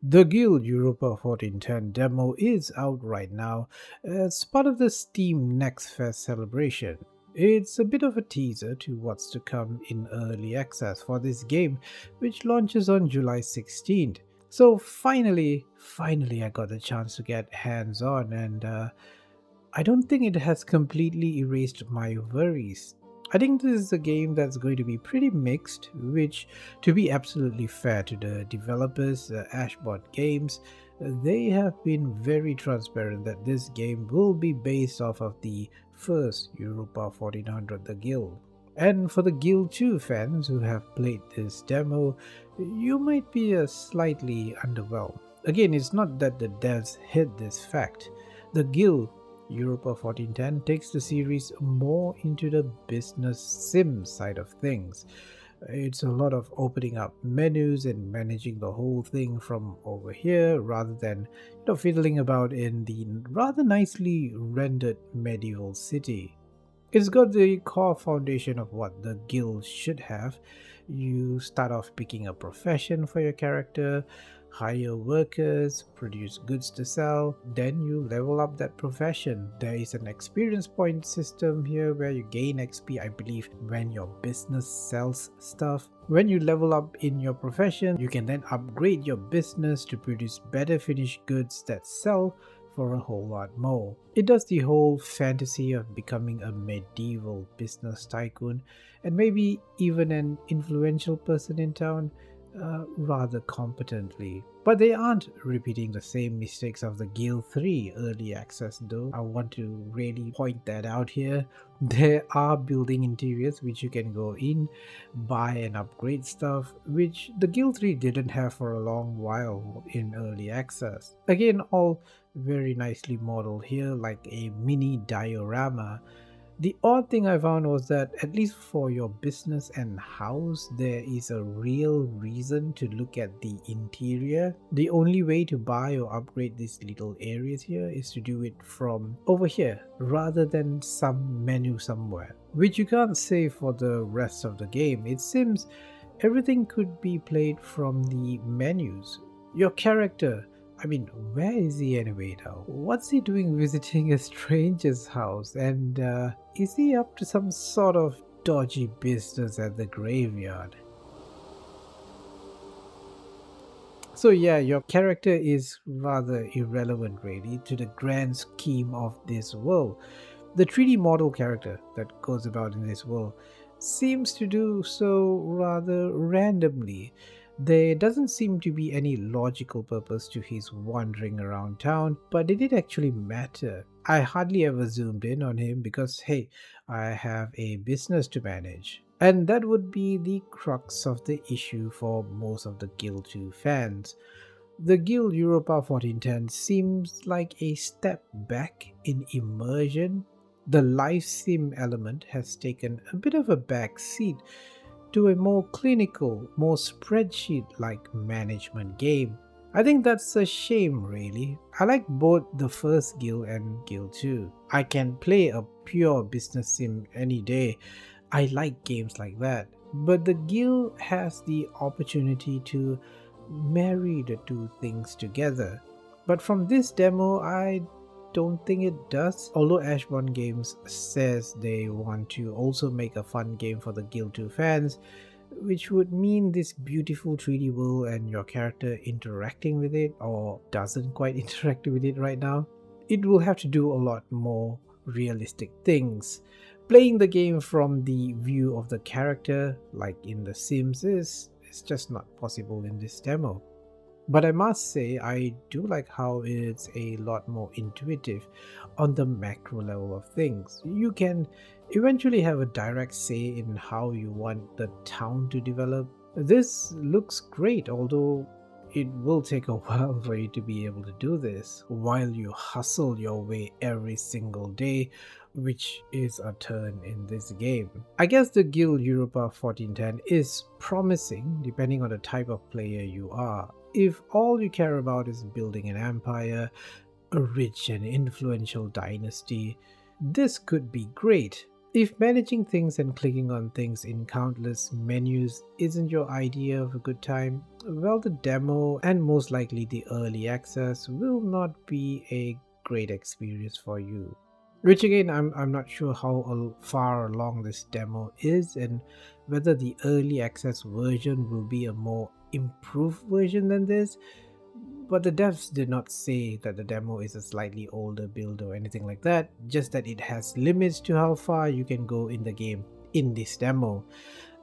The Guild Europa 1410 demo is out right now as part of the Steam Next Fest celebration. It's a bit of a teaser to what's to come in early access for this game, which launches on July 16th. So finally, I got the chance to get hands on, and I don't think it has completely erased my worries. I think this is a game that's going to be pretty mixed, which, to be absolutely fair to the developers, Ashbot Games, they have been very transparent that this game will be based off of the first Europa 1400, the Guild. And for the Guild 2 fans who have played this demo, you might be slightly underwhelmed. Again, it's not that the devs hid this fact. The Guild Europa 1410 takes the series more into the business sim side of things. It's a lot of opening up menus and managing the whole thing from over here rather than fiddling about in the rather nicely rendered medieval city. It's got the core foundation of what the guild should have. You start off picking a profession for your character, hire workers, produce goods to sell, then you level up that profession. There is an experience point system here where you gain XP, I believe, when your business sells stuff. When you level up in your profession, you can then upgrade your business to produce better finished goods that sell for a whole lot more. It does the whole fantasy of becoming a medieval business tycoon and maybe even an influential person in town rather competently. But they aren't repeating the same mistakes of the Guild 3 early access, though. I want to really point that out here. There are building interiors which you can go in, buy and upgrade stuff, which the Guild 3 didn't have for a long while in early access. Again, all very nicely modeled here, like a mini diorama. The odd thing I found was that, at least for your business and house, there is a real reason to look at the interior. The only way to buy or upgrade these little areas here is to do it from over here rather than some menu somewhere, which you can't say for the rest of the game. It seems everything could be played from the menus. Your character, I mean, where is he anyway now? What's he doing visiting a stranger's house? And is he up to some sort of dodgy business at the graveyard? So, yeah, your character is rather irrelevant, really, to the grand scheme of this world. The 3D model character that goes about in this world seems to do so rather randomly. There doesn't seem to be any logical purpose to his wandering around town, but did it actually matter? I hardly ever zoomed in on him because, hey, I have a business to manage. And that would be the crux of the issue for most of the Guild 2 fans. The Guild Europa 1410 seems like a step back in immersion. The life sim element has taken a bit of a back seat to a more clinical, more spreadsheet like management game. I think that's a shame, really. I like both the first Guild and Guild 2. I can play a pure business sim any day. I like games like that. But the Guild has the opportunity to marry the two things together. But from this demo, I don't think it does. Although Ashbourne Games says they want to also make a fun game for the Guild 2 fans, which would mean this beautiful 3D world and your character interacting with it, or doesn't quite interact with it right now, it will have to do a lot more realistic things. Playing the game from the view of the character, like in The Sims, is just not possible in this demo. But I must say, I do like how it's a lot more intuitive on the macro level of things. You can eventually have a direct say in how you want the town to develop. This looks great, although it will take a while for you to be able to do this while you hustle your way every single day, which is a turn in this game. I guess the Guild Europa 1410 is promising depending on the type of player you are. If all you care about is building an empire, a rich and influential dynasty, this could be great. If managing things and clicking on things in countless menus isn't your idea of a good time, well, the demo and most likely the early access will not be a great experience for you. Which again, I'm not sure how far along this demo is and whether the early access version will be a more improved version than this, but the devs did not say that the demo is a slightly older build or anything like that, just that it has limits to how far you can go in the game in this demo.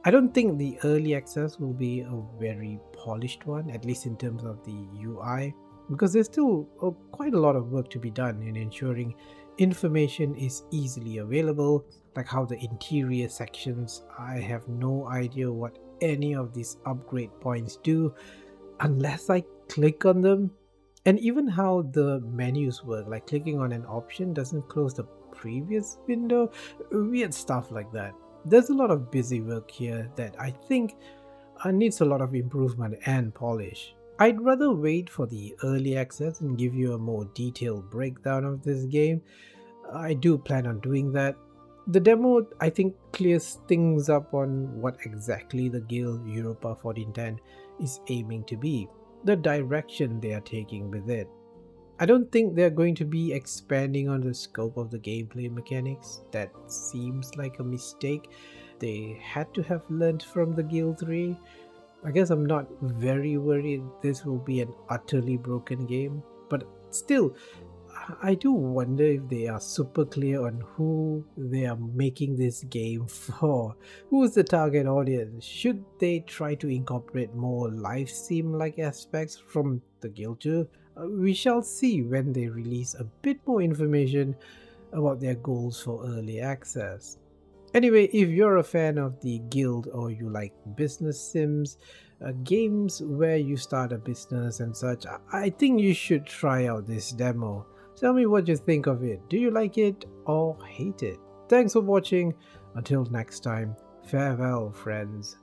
I don't think the early access will be a very polished one, at least in terms of the UI, because there's still quite a lot of work to be done in ensuring information is easily available, like how the interior sections. I have no idea what any of these upgrade points do unless I click on them. And even how the menus work, like clicking on an option doesn't close the previous window, weird stuff like that. There's a lot of busy work here that I think needs a lot of improvement and polish. I'd rather wait for the early access and give you a more detailed breakdown of this game. I do plan on doing that. The demo, I think, clears things up on what exactly the Guild Europa 1410 is aiming to be, the direction they are taking with it. I don't think they're going to be expanding on the scope of the gameplay mechanics. That seems like a mistake they had to have learned from the Guild 3. I guess I'm not very worried this will be an utterly broken game, but still, I do wonder if they are super clear on who they are making this game for. Who is the target audience? Should they try to incorporate more live sim like aspects from the Guild 2? We shall see when they release a bit more information about their goals for early access. Anyway, if you're a fan of the Guild or you like business sims, games where you start a business and such, I think you should try out this demo. Tell me what you think of it. Do you like it or hate it? Thanks for watching. Until next time, farewell, friends.